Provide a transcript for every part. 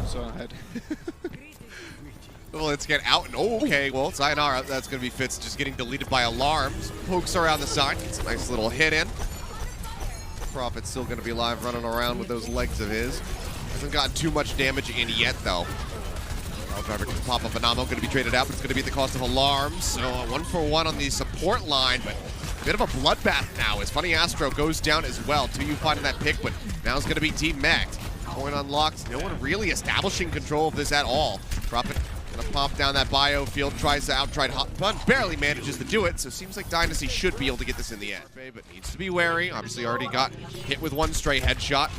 So ahead. Well, let's get out and okay. Well, sayonara. That's going to be Fitz just getting deleted by alarms. Pokes around the side. Gets a nice little hit in. Prophet's still going to be alive running around with those legs of his. Hasn't gotten too much damage in yet, though. Driver can pop up Mano, going to be traded out, but it's going to be at the cost of alarms. So 1-for-1 on the support line, but a bit of a bloodbath now as Funny Astro goes down as well. 2U finding that pick, but now it's going to be demeched. Point unlocked. No one really establishing control of this at all. Prophet going to pop down that biofield, tries to outright hot bun, barely manages to do it, so seems like Dynasty should be able to get this in the end. But needs to be wary. Obviously already got hit with one stray headshot.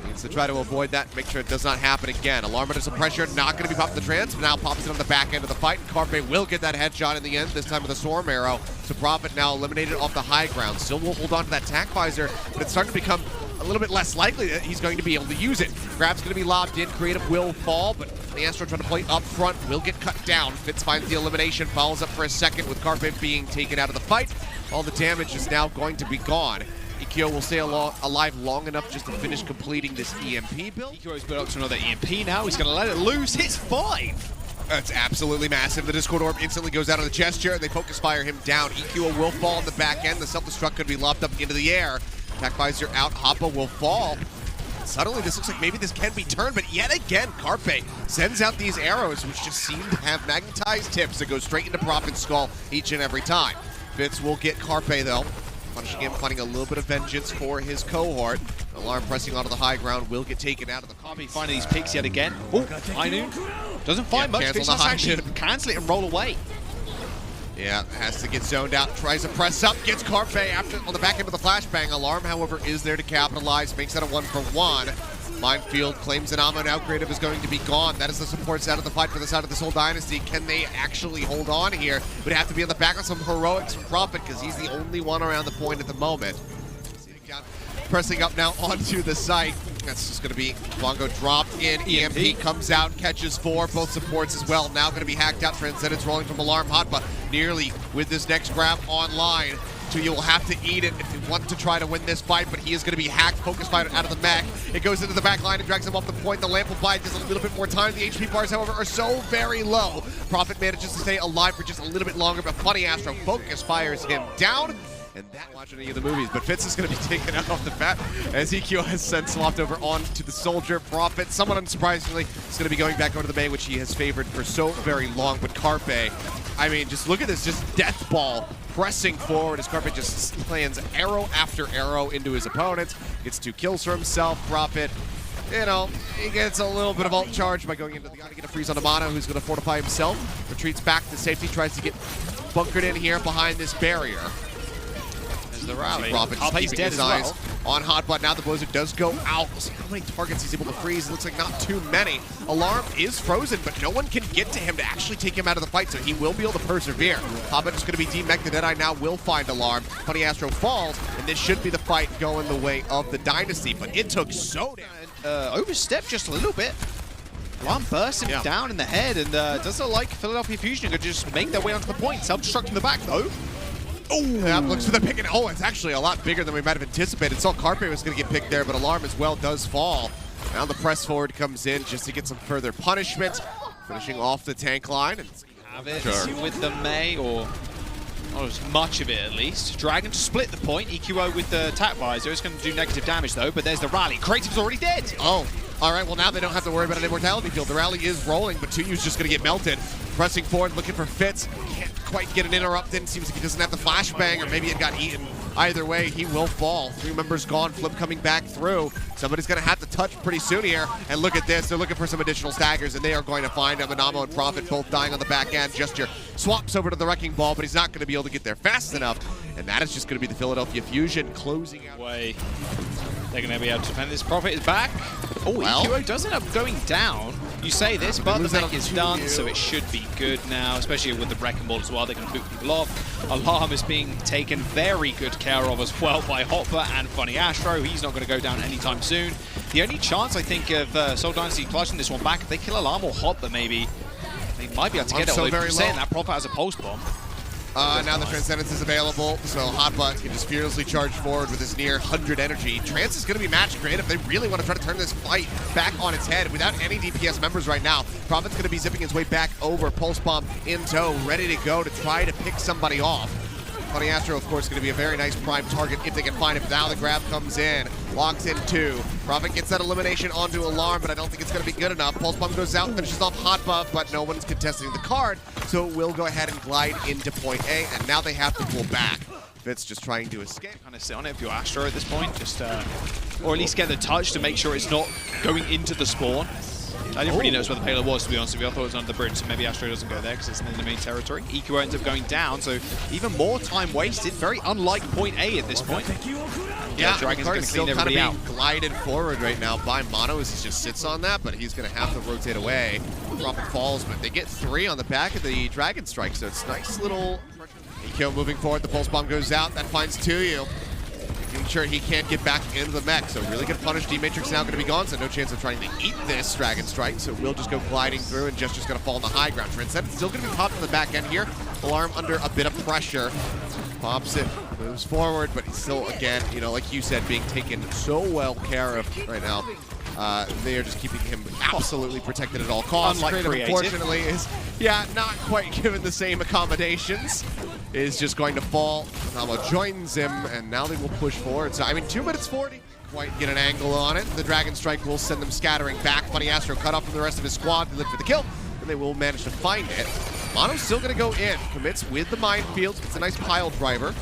Needs to try to avoid that, make sure it does not happen again. Alarm under some pressure, not going to be popping the trans, but now pops it on the back end of the fight. And Carpe will get that headshot in the end, this time with a Storm Arrow. So Prophet now eliminated off the high ground. Still will hold on to that tack visor, but it's starting to become a little bit less likely that he's going to be able to use it. Grab's going to be lobbed in, Creative will fall, but the Astro trying to play up front, will get cut down. Fitz finds the elimination, follows up for a second with Carpe being taken out of the fight. All the damage is now going to be gone. EQO will stay alive long enough just to finish completing this EMP build. EQO's built up to another EMP now. He's going to let it loose. Hits 5. That's absolutely massive. The Discord Orb instantly goes out of the gesture, and they focus fire him down. EQO will fall on the back end. The self-destruct could be lobbed up into the air. Attack visor out. Hoppa will fall. Suddenly, this looks like maybe this can be turned, but yet again, Carpe sends out these arrows, which just seem to have magnetized tips that go straight into Prophet's skull each and every time. Fitz will get Carpe, though. Punishing him, finding a little bit of vengeance for his cohort. Alarm pressing onto the high ground will get taken out of the copy. Finding these picks yet again. Oh, high noon. Doesn't find much. Fitz has actually cancel it and roll away. Yeah, has to get zoned out. Tries to press up, gets Carpe after on the back end of the flashbang. Alarm, however, is there to capitalize. Makes that a 1-for-1. Minefield claims an ammo. Now Creative is going to be gone. That is the support side of the fight for the side of the Seoul Dynasty. Can they actually hold on here? Would have to be on the back of some heroics from Prophet because he's the only one around the point at the moment. Pressing up now onto the site. That's just going to be Bongo dropped in. EMP comes out, catches 4. Both supports as well. Now going to be hacked out. Transcendence rolling from Alarm. Hotba nearly with this next grab online. So you will have to eat it if you want to try to win this fight, but he is going to be hacked, focus fighter out of the mech. It goes into the back line and drags him off the point. The lamp will buy just a little bit more time. The HP bars, however, are so very low. Prophet manages to stay alive for just a little bit longer, but Funny Astro focus fires him down. And that watching any of the movies, but Fitz is going to be taken out off the bat as EQ has sent swapped over onto the Soldier. Prophet, somewhat unsurprisingly, is going to be going back over to the May, which he has favored for so very long. But Carpe, I mean, just look at this, just death ball pressing forward as Carpe just plans arrow after arrow into his opponents. Gets 2 kills for himself. Prophet, you know, he gets a little bit of ult charge by going into the gun to get a freeze on Mano, who's going to fortify himself. Retreats back to safety, tries to get bunkered in here behind this barrier. The rally. Prophet's dead as well. On Hotbutt now, the Blizzard does go out. We'll see how many targets he's able to freeze. It looks like not too many. Alarm is frozen, but no one can get to him to actually take him out of the fight, so he will be able to persevere. Hotbutt is going to be demeched. The Deadeye now will find Alarm. Funny Astro falls, and this should be the fight going the way of the Dynasty, but it took so damn. Overstepped just a little bit. Alarm bursts him down in the head, and does look like Philadelphia Fusion could just make their way onto the point. Self-destruct in the back, though. Oh, yeah, looks for the pick, and it's actually a lot bigger than we might have anticipated. Saw Carpe was going to get picked there, but Alarm as well does fall. Now the press forward comes in just to get some further punishment, finishing off the tank line. And have it with the May, or not as much of it at least. Dragon to split the point. EQO with the attack visor. It's going to do negative damage though, but there's the rally. Creative's already dead. Oh, all right, well now they don't have to worry about an immortality field. The rally is rolling, but 2U's just going to get melted. Pressing forward, looking for Fitz. Can't quite get an interrupt in. Seems like he doesn't have the flashbang, or maybe it got eaten. Either way, he will fall. 3 members gone, Flip coming back through. Somebody's going to have to touch pretty soon here. And look at this, they're looking for some additional staggers, and they are going to find Mano and Prophet both dying on the back end. Gesture swaps over to the Wrecking Ball, but he's not going to be able to get there fast enough. And that is just going to be the Philadelphia Fusion closing out. They're going to be able to defend this. Prophet is back. Oh, well, EQO does end up going down. You say this, but the mech is done, so it should be good now, especially with the Wrecking Ball as well. They're going to boot people off. Alarm is being taken very good care of as well by Hopper and Funny Astro. He's not going to go down anytime soon. The only chance, I think, of Seoul Dynasty clutching this one back, if they kill Alarm or Hopper, maybe they might be able to get it. Although saying that, Prophet has a pulse bomb. Now the Transcendence is available, so Hotbutt can just fearlessly charge forward with his near 100 energy. Trance is going to be match great if they really want to try to turn this fight back on its head without any DPS members right now. Prophet's going to be zipping his way back over, Pulse Bomb in tow, ready to go to try to pick somebody off. Funny Astro, of course, going to be a very nice prime target if they can find him. But now the grab comes in, locks in 2. Prophet gets that elimination onto Alarm, but I don't think it's going to be good enough. Pulse Bomb goes out, finishes off Hot Buff, but no one's contesting the card, so it will go ahead and glide into point A, and now they have to pull back. Fitz just trying to escape. Kind of sit on it if you're Astro at this point, just or at least get the touch to make sure it's not going into the spawn. I didn't really notice where the payload was, to be honest with you. I thought it was under the bridge, so maybe Astro doesn't go there because it's in the main territory. EQO ends up going down, so even more time wasted. Very unlike point A at this point. Yeah, Dragon's going to still clean kind of everybody being out. glided forward right now by Mano as he just sits on that, but he's going to have to rotate away. Prophet falls, but they get 3 on the back of the Dragon Strike, so it's nice little... EQO moving forward, the Pulse Bomb goes out, that finds 2U. Making sure he can't get back into the mech, so really good punish. D-Matrix now going to be gone, so no chance of trying to eat this Dragon Strike, so we'll just go gliding through, and Jester's going to fall on the high ground. Transcendence still going to be popped on the back end here. Alarm under a bit of pressure. Pops it, moves forward, but he's still, again, you know, like you said, being taken so well care of right now. They are just keeping him absolutely protected at all costs. Unlike Creative, unfortunately, is, not quite given the same accommodations. Is just going to fall. Namo joins him, and now they will push forward. So, I mean, 2 minutes 40. Quite get an angle on it. The Dragon Strike will send them scattering back. Funny Astro cut off from the rest of his squad to live for the kill, and they will manage to find it. Mano's still going to go in. Commits with the minefield. It's a nice pile driver.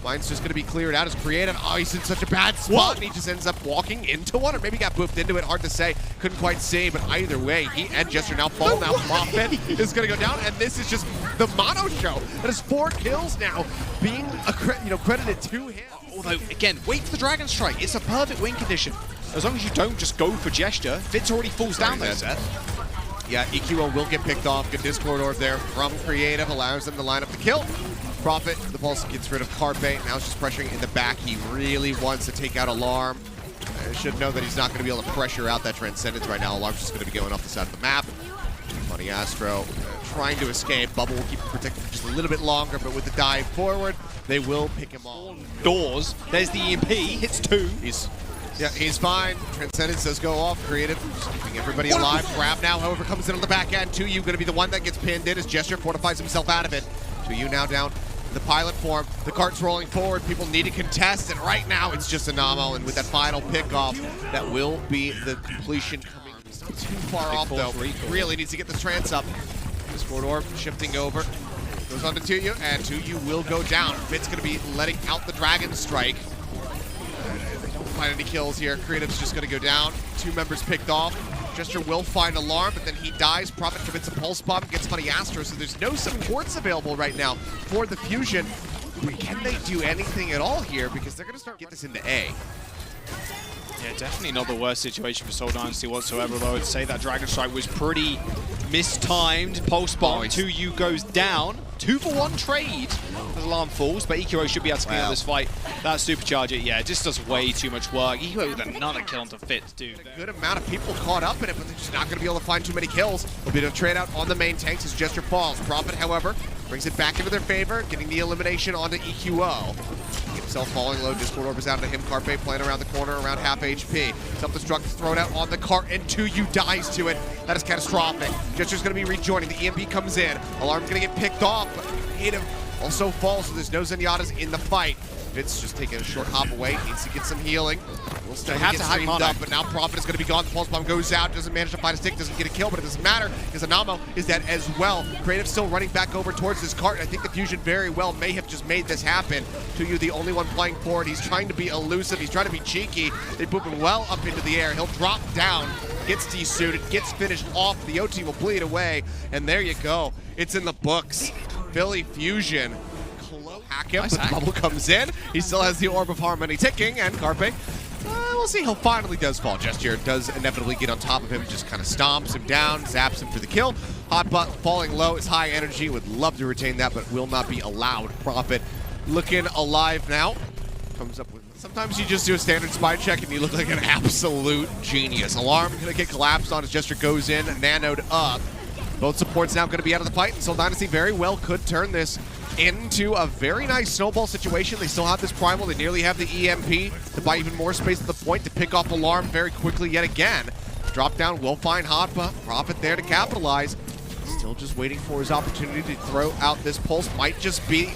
Mine's just going to be cleared out as Creative. Oh, he's in such a bad spot, and he just ends up walking into one, or maybe got boofed into it. Hard to say. Couldn't quite see, but either way, he and Jester now fall. Now Prophet is going to go down, and this is just the Mano show. That is 4 kills now, being credited to him. Although, again, wait for the Dragon Strike. It's a perfect win condition. As long as you don't just go for Gesture, Fitz already falls down there, Seth. Yeah, EQO will get picked off. Good Discord orb there from Creative, allows them to line up the kill. Prophet, the pulse gets rid of Carpe. Now it's just pressuring in the back. He really wants to take out Alarm. Should know that he's not going to be able to pressure out that Transcendence right now. Alarm's just going to be going off the side of the map. Funny Astro trying to escape. Bubble will keep him protected for just a little bit longer, but with the dive forward, they will pick him off. Doors. There's the EMP. Hits 2. He's fine. Transcendence does go off. Creative, just keeping everybody alive. Grab now, however, comes in on the back end. 2U going to be the one that gets pinned in as Gesture fortifies himself out of it. 2U now down the pilot form. The cart's rolling forward. People need to contest, and right now it's just Anamo, and with that final pickoff, that will be the completion coming. It's not too far off, though. Really needs to get this trance up. Discord orb shifting over. Goes on to 2U, and 2U will go down. Fit's going to be letting out the Dragon Strike. They don't find any kills here. Creative's just going to go down. 2 members picked off. Gesture will find Alarm, but then he dies. Prophet commits a Pulse Bomb, gets Funny Astro, so there's no supports available right now for the Fusion. But can they do anything at all here? Because they're going to start getting this into A. Yeah, definitely not the worst situation for Seoul Dynasty whatsoever, though I'd say that Dragon Strike was pretty mistimed. Pulse Bomb, 2U goes down. 2-for-1 trade as Alarm falls, but EQO should be able to clear this fight. That Supercharger, yeah, it just does way too much work. EQO with another kill onto Fitz, dude. A good amount of people caught up in it, but they're just not going to be able to find too many kills. A bit of trade out on the main tanks as Gesture falls. Prophet, however, brings it back into their favor, getting the elimination onto EQO. Himself falling low, Discord orb is out to him. Carpe playing around the corner, around half HP. Self-destruct is thrown out on the cart, and 2U dies to it. That is catastrophic. Gesture's going to be rejoining. The EMP comes in. Alarm's going to get picked off, but Creative also falls, so there's no Zenyatta's in the fight. Fitz just taking a short hop away, needs to get some healing. Will still get streamed up, but now Prophet is going to be gone. The Pulse Bomb goes out, doesn't manage to find a stick, doesn't get a kill, but it doesn't matter because Anamo is dead as well. Creative still running back over towards this cart. I think the Fusion very well may have just made this happen. 2U, the only one playing forward. He's trying to be elusive. He's trying to be cheeky. They boop him well up into the air. He'll drop down, gets desuited, gets finished off. The OT will bleed away, and there you go. It's in the books. Philly Fusion. Hack him, but the bubble comes in. He still has the Orb of Harmony ticking, and Carpe, we'll see how finally does fall. Gesture does inevitably get on top of him, just kind of stomps him down, zaps him for the kill. Hotbutt falling low is high energy, would love to retain that, but will not be allowed. Prophet looking alive now. Comes up with, sometimes you just do a standard spy check and you look like an absolute genius. Alarm gonna get collapsed on as Gesture goes in, nanoed up. Both supports now gonna be out of the fight, and Seoul Dynasty very well could turn this into a very nice snowball situation. They still have this primal. They nearly have the EMP to buy even more space at the point to pick off Alarm very quickly yet again. Drop down will find Hotba. Profit there to capitalize. Still just waiting for his opportunity to throw out this pulse. Might just be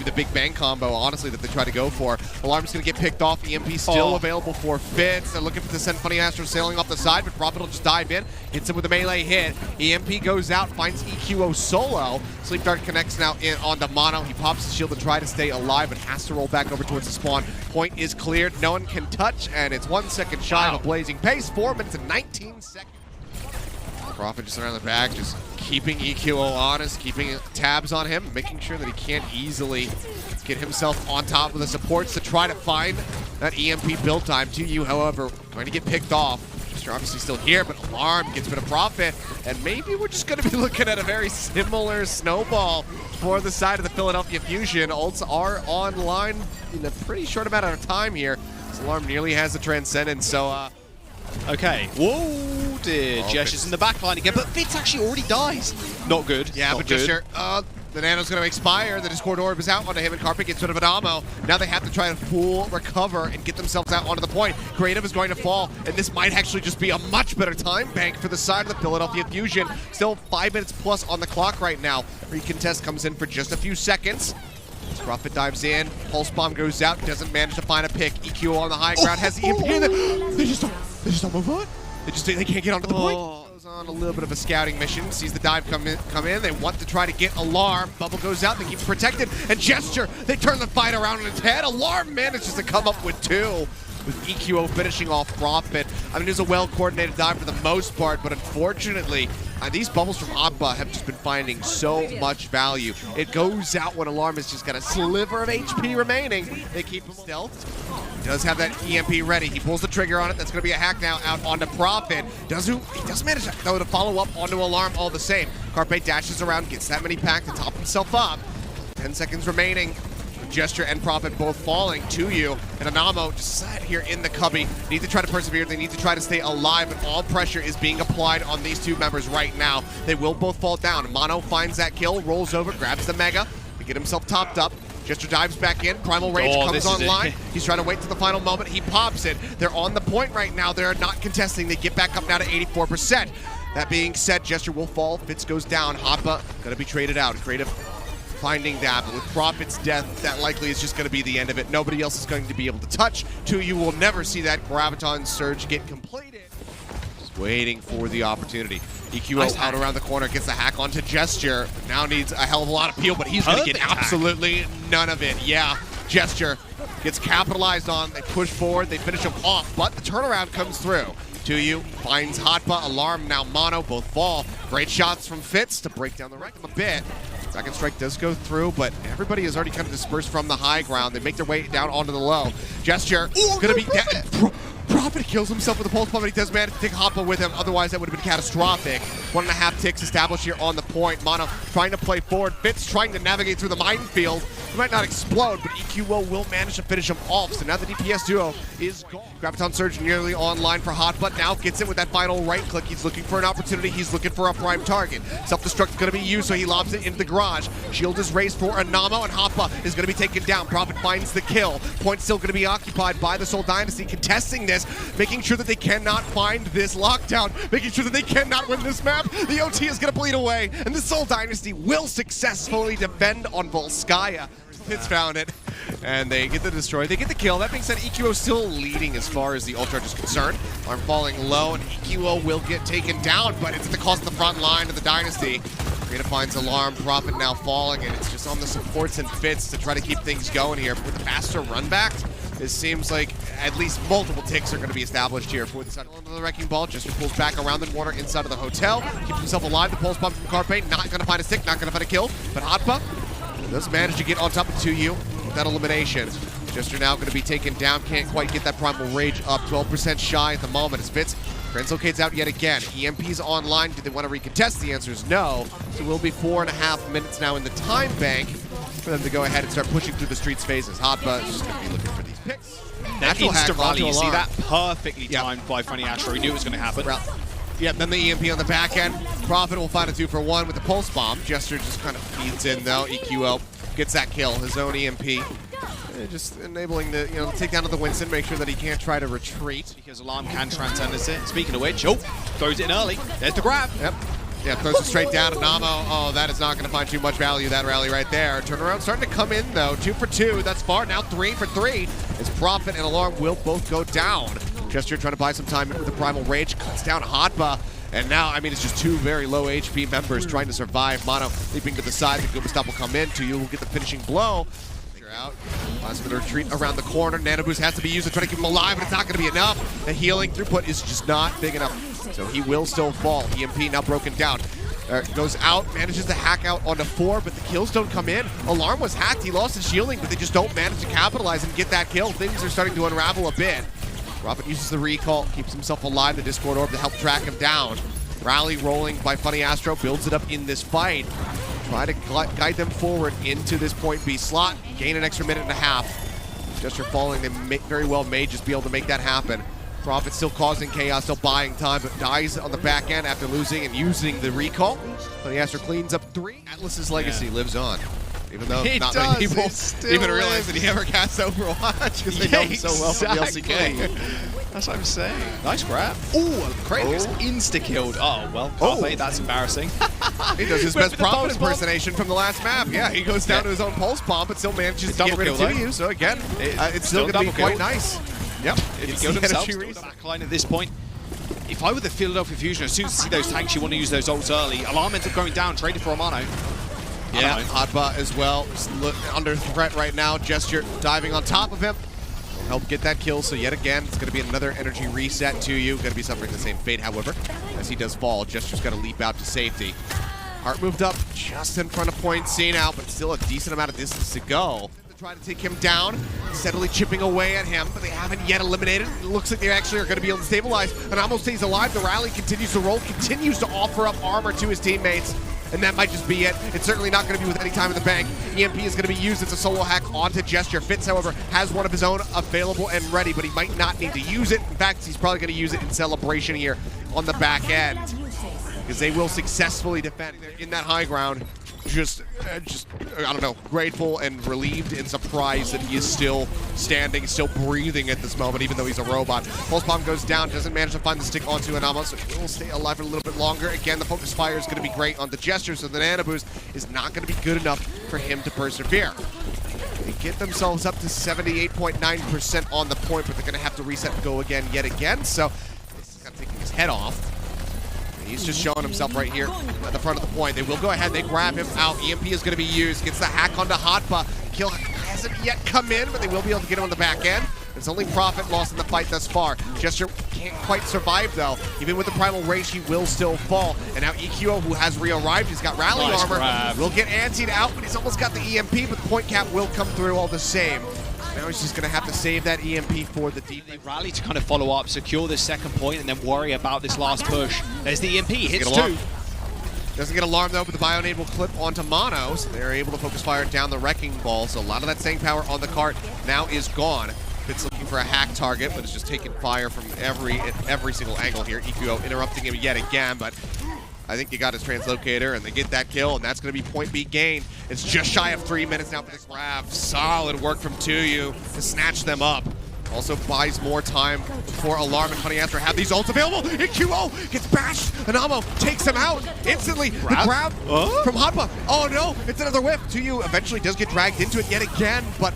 the big bang combo, honestly, that they try to go for. Alarm's going to get picked off. EMP still available for Fitz. They're looking to send Funny Astro sailing off the side, but Prophet will just dive in. Hits him with a melee hit. EMP goes out, finds EQO solo. Sleep Dart connects now in onto Mano. He pops the shield to try to stay alive, but has to roll back over towards the spawn. Point is cleared. No one can touch, and it's 1 second shy of a blazing pace. 4 minutes and 19 seconds. Prophet just around the back, just keeping EQO honest, keeping tabs on him, making sure that he can't easily get himself on top of the supports to try to find that EMP build time. To you, however, going to get picked off. You're obviously still here, but Alarm gets rid of Prophet, and maybe we're just going to be looking at a very similar snowball for the side of the Philadelphia Fusion. Ults are online in a pretty short amount of time here. This Alarm nearly has the Transcendence, so okay. Whoa, dear. Jesh in the back line again, but Fitz actually already dies. Not good. Yeah, not but good. Gesture, the Nano's going to expire. The Discord Orb is out onto him, and Carpet gets rid of an ammo. Now they have to try to full recover and get themselves out onto the point. Creative is going to fall, and this might actually just be a much better time bank for the side of the Philadelphia Fusion. Still 5 minutes plus on the clock right now. Recontest comes in for just a few seconds. Prophet dives in, Pulse Bomb goes out, doesn't manage to find a pick. EQ on the high ground, has the EMP in there. They just don't move on. They can't get onto the point. Goes on a little bit of a scouting mission, sees the dive come in. They want to try to get Alarm. Bubble goes out, they keep protected, and Gesture, they turn the fight around on its head. Alarm manages to come up with 2. With EQO finishing off Prophet. I mean, it was a well-coordinated dive for the most part, but unfortunately, these bubbles from Agba have just been finding so much value. It goes out when Alarm has just got a sliver of HP remaining. They keep him stealth. He does have that EMP ready. He pulls the trigger on it. That's going to be a hack now out onto Prophet. He does manage, though, to follow up onto Alarm all the same. Carpe dashes around, gets that many pack to top himself up. 10 seconds remaining. Gesture and Prophet both falling to you, and Anamo just sat here in the cubby. Need to try to persevere. They need to try to stay alive, and all pressure is being applied on these two members right now. They will both fall down. Mano finds that kill, rolls over, grabs the Mega to get himself topped up. Gesture dives back in. Primal Rage comes online. He's trying to wait to the final moment. He pops it. They're on the point right now. They're not contesting. They get back up now to 84%. That being said, Gesture will fall. Fitz goes down. Hoppa gonna be traded out. Creative finding that, but with Prophet's death, that likely is just going to be the end of it. Nobody else is going to be able to touch. You will never see that Graviton Surge get completed. Just waiting for the opportunity. EQO out around the corner, gets the hack onto Gesture. Now needs a hell of a lot of peel, but he's going to get absolutely none of it. Yeah, Gesture gets capitalized on. They push forward, they finish him off, but the turnaround comes through. You finds Hotba, Alarm, now Mano, both fall. Great shots from Fitz to break down the wreck a bit. Second strike does go through, but everybody is already kind of dispersed from the high ground. They make their way down onto the low. Gesture gonna be dead. Prophet kills himself with a pulse bomb, but he does manage to take Hoppa with him. Otherwise, that would have been catastrophic. 1.5 ticks established here on the point. Mano trying to play forward. Fitz trying to navigate through the minefield. He might not explode, but EQO will manage to finish him off. So now the DPS duo is gone. Graviton Surge nearly online for Hotba. Now gets it with that final right click. He's looking for an opportunity. He's looking for a prime target. Self-destruct is going to be used, so he lobs it into the garage. Shield is raised for Anamo, and Hoppa is going to be taken down. Prophet finds the kill. Point still going to be occupied by the Seoul Dynasty, contesting this, making sure that they cannot find this lockdown, making sure that they cannot win this map. The OT is going to bleed away, and the Seoul Dynasty will successfully defend on Volskaya. Fitz found it, and they get the destroy. They get the kill. That being said, EQO still leading as far as the ult charge is concerned. Arm falling low, and EQO will get taken down, but it's at the cost of the front line of the Dynasty. Creative finds Alarm, Prophet now falling, and it's just on the supports and Fitz to try to keep things going here. With the faster run backs, it seems like at least multiple ticks are going to be established here for the side of the Wrecking Ball. Just pulls back around the corner inside of the hotel. Keeps himself alive. The pulse bomb from Carpe. Not going to find a stick. Not going to find a kill. But Hotba does manage to get on top of 2U with that elimination. Gesture now going to be taken down. Can't quite get that Primal Rage up. 12% shy at the moment as Fitz translocates out yet again. EMP's online. Do they want to recontest? The answer is no. So it will be 4.5 minutes now in the time bank for them to go ahead and start pushing through the streets phases. Hotba is just going to be looking for these picks. That insta rally, you see that perfectly timed by Funny Astro. He knew it was going to happen. Yeah, then the EMP on the back end. Prophet will find a 2-for-1 with the pulse bomb. Jester just kind of feeds in though. EQO gets that kill, his own EMP. Just enabling the, take down to the Winston, make sure that he can't try to retreat. Because Alarm can transcend it. Speaking of which, throws it in early. There's the grab. Yep. Yeah, throws it straight down to Namo. Oh, that is not going to find too much value, that rally right there. Turnaround starting to come in, though. 2 for 2 thus far. Now 3 for 3. As Prophet and Alarm will both go down. Jester trying to buy some time with the Primal Rage. Cuts down Hotba. And now, it's just 2 very low HP members trying to survive. Mano leaping to the side. The Gooba will come in. To you will get the finishing blow. Out. Last minute retreat around the corner. Nano Boost has to be used to try to keep him alive, but it's not going to be enough. The healing throughput is just not big enough, so he will still fall. EMP now broken down. Goes out, manages to hack out onto 4, but the kills don't come in. Alarm was hacked, he lost his shielding, but they just don't manage to capitalize and get that kill. Things are starting to unravel a bit. Prophet uses the recall, keeps himself alive, the Discord Orb to help track him down. Rally rolling by Funny Astro, builds it up in this fight. Try to guide them forward into this point B slot, gain an extra minute and a half. Jester falling, they very well may just be able to make that happen. Prophet still causing chaos, still buying time, but dies on the back end after losing and using the recall. Funny Astro cleans up 3. Atlas's legacy lives on. Even though not many people even realize that he ever cast Overwatch because they know him so well from the LCK. That's what I'm saying. Nice grab. Ooh, Craig is insta-killed. Oh, well, Carpe, that's embarrassing. He does his best Prophet impersonation from the last map. Yeah, he goes down to his own pulse bomb, but still manages to get rid of 2U. So again, it's still going to be quite nice. Yep. If he killed himself, still backline at this point. If I were the Philadelphia Fusion, as soon as you see those tanks, you want to use those ults early. Alarm ends up going down, traded for a Mano. Yeah, Hotba as well, under threat right now. Gesture diving on top of him. Help get that kill, so yet again, it's going to be another energy reset to you. Going to be suffering the same fate, however, as he does fall. Gesture's got to leap out to safety. Heart moved up just in front of point C now, but still a decent amount of distance to go. To try to take him down, steadily chipping away at him, but they haven't yet eliminated. It looks like they actually are going to be able to stabilize, and almost stays alive. The rally continues to roll, continues to offer up armor to his teammates. And that might just be it. It's certainly not going to be with any time in the bank. EMP is going to be used as a solo hack onto Gesture. Fitz, however, has one of his own available and ready, but he might not need to use it. In fact, he's probably going to use it in celebration here on the back end, because they will successfully defend in that high ground. Just I don't know, grateful and relieved and surprised that he is still standing, still breathing at this moment, even though he's a robot. Pulse Bomb goes down, doesn't manage to find the stick onto Anamo, so he will stay alive for a little bit longer. Again, the Focus Fire is going to be great on the Gesture, so the Nano Boost is not going to be good enough for him to persevere. They get themselves up to 78.9% on the point, but they're going to have to reset and go again, yet again, so this is kind of taking his head off. He's just showing himself right here at the front of the point. They will go ahead. They grab him out. EMP is going to be used. Gets the hack onto Hotba. Kill hasn't yet come in, but they will be able to get him on the back end. It's only Prophet lost in the fight thus far. Gesture can't quite survive, though. Even with the Primal Rage, he will still fall. And now EQO, who has re-arrived, he's got rally armor. Will get antied out, but he's almost got the EMP, but the point cap will come through all the same. Now he's just going to have to save that EMP for the defense. They rally to kind of follow up, secure this second point, and then worry about this last push. There's the EMP, hits 2. Doesn't get alarmed though, but the Bionade will clip onto Mano, so they're able to focus fire down the Wrecking Ball. So a lot of that staying power on the cart now is gone. Fitz looking for a hack target, but it's just taking fire from every single angle here. EQO interrupting him yet again, but I think he got his translocator, and they get that kill, and that's going to be point B gain. It's just shy of 3 minutes now for this grab. Solid work from 2U to snatch them up. Also buys more time for Alarm and Honey Astro have these ults available. EQO gets bashed. Anamo takes him out instantly. The grab from Hotba. Oh no, it's another whiff. 2U eventually does get dragged into it yet again, but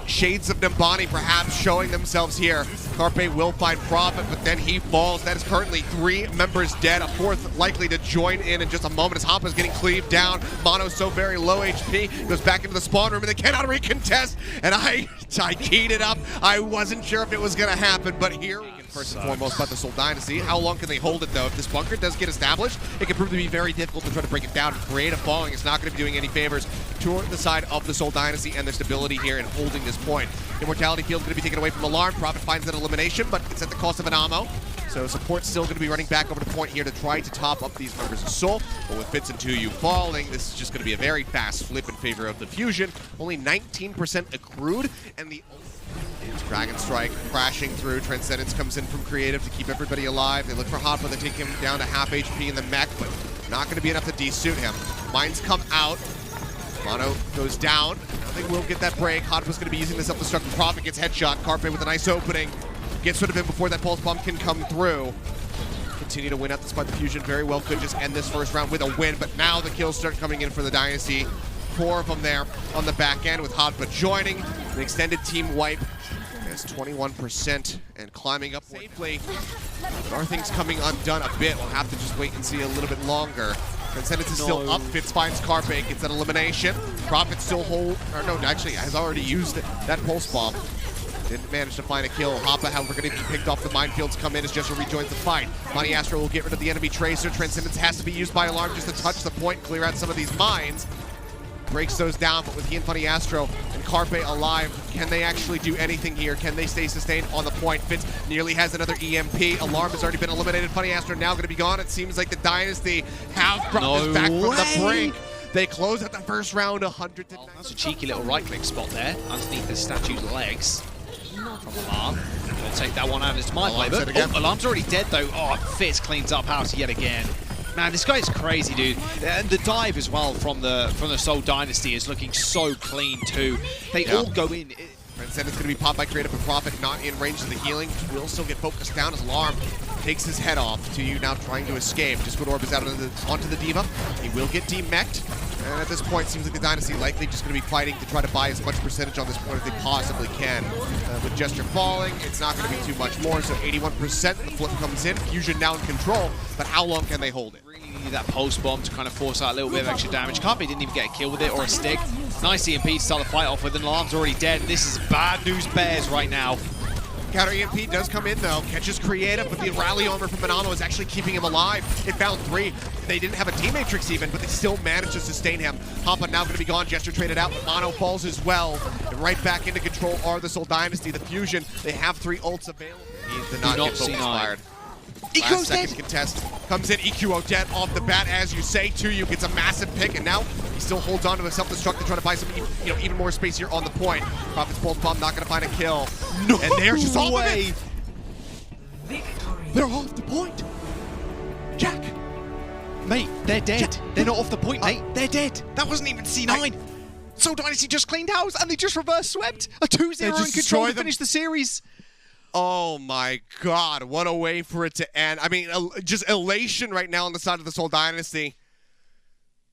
shades of Nimbani perhaps showing themselves here. Carpe will find Prophet, but then he falls. That is currently 3 members dead, a 4th likely to join in just a moment as Hoppa's getting cleaved down. Mano's so very low HP, goes back into the spawn room, and they cannot recontest. And I keyed it up. I wasn't sure if it was going to happen, but here, first and foremost, about the Seoul Dynasty. How long can they hold it, though? If this bunker does get established, it can prove to be very difficult to try to break it down and create a falling. It's not going to be doing any favors to the side of the Seoul Dynasty and their stability here in holding this point. Immortality Field is going to be taken away from Alarm. Prophet finds that elimination, but it's at the cost of an ammo. So support's still going to be running back over the point here to try to top up these numbers of Seoul. But with Fitz and 2U falling, this is just going to be a very fast flip in favor of the Fusion. Only 19% accrued, and the Dragon Strike crashing through. Transcendence comes in from Creative to keep everybody alive. They look for Hotba. They take him down to half HP in the mech, but not going to be enough to de-suit him. Mines come out. Mano goes down. Now they will get that break. Hotba's going to be using this self-destruct. Prophet gets headshot. Carpe with a nice opening. Gets rid of him before that pulse bomb can come through. Continue to win out despite the fusion. Very well could just end this first round with a win, but now the kills start coming in for the Dynasty. 4 of them there on the back end with Hotba joining. An extended team wipe. That's 21% and climbing up safely. But are things coming undone a bit? We'll have to just wait and see a little bit longer. Transcendence is still up. Fitz finds Carpe, gets that elimination. Prophet still actually has already used that pulse bomb. Didn't manage to find a kill. Hoppa, however, going to be picked off. The minefields come in as Jester rejoins the fight. Monty Astro will get rid of the enemy Tracer. Transcendence has to be used by Alarm just to touch the point, clear out some of these mines. Breaks those down, but with he and Funny Astro and Carpe alive, can they actually do anything here? Can they stay sustained on the point? Fitz nearly has another EMP. Alarm has already been eliminated. Funny Astro now going to be gone. It seems like the Dynasty have brought this back from the brink. They close out the first round 100 to 90. That's a cheeky little right-click spot there, underneath the statue's legs. From Alarm. Gonna take that one out of his mind play, but Alarm's already dead though. Oh, Fitz cleans up house yet again. Man, this guy's crazy, dude. And the dive as well from the Seoul Dynasty is looking so clean too. They all go in. Transcendence going to be popped by Creative, but Prophet not in range of the healing. Will still get focused down as Alarm takes his head off. To you now trying to escape. Discord Orb is out onto the Diva. He will get demech'd. And at this point, it seems like the Dynasty likely just going to be fighting to try to buy as much percentage on this point as they possibly can. With Gesture falling, it's not going to be too much more. So 81%, the flip comes in. Fusion now in control, but how long can they hold it? Really need that pulse bomb to kind of force out a little bit of extra damage. Carpe didn't even get a kill with it or a stick. Nice EMP to start the fight off with, and Alarm's already dead. This is bad news bears right now. Counter EMP does come in though, catches Creative, but the rally armor from Mano is actually keeping him alive. It found 3. They didn't have a team matrix even, but they still managed to sustain him. Hoppa now going to be gone, Gesture traded out, but Mano falls as well. And right back into control are the Seoul Dynasty. The Fusion, they have 3 ults available. He did not get focus fired. Last second contest comes in, EQO dead off the bat, as you say. To gets a massive pick, and now he still holds on to a self-destruct to try to buy some, even more space here on the point. Prophet's pulse bomb not going to find a kill. No and they're just off of it. They're off the point. Jack. Mate, they're dead. They're not off the point, mate. They're dead. That wasn't even C9. Seoul Dynasty just cleaned house, and they just reverse swept. A 2-0 in control to finish the series. Oh my God, what a way for it to end. I mean, just elation right now on the side of the Seoul Dynasty.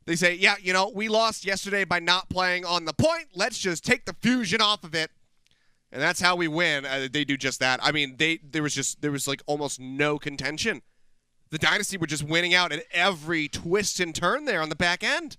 They say, yeah, we lost yesterday by not playing on the point. Let's just take the fusion off of it. And that's how we win. They do just that. I mean, there was like almost no contention. The Dynasty were just winning out at every twist and turn there on the back end.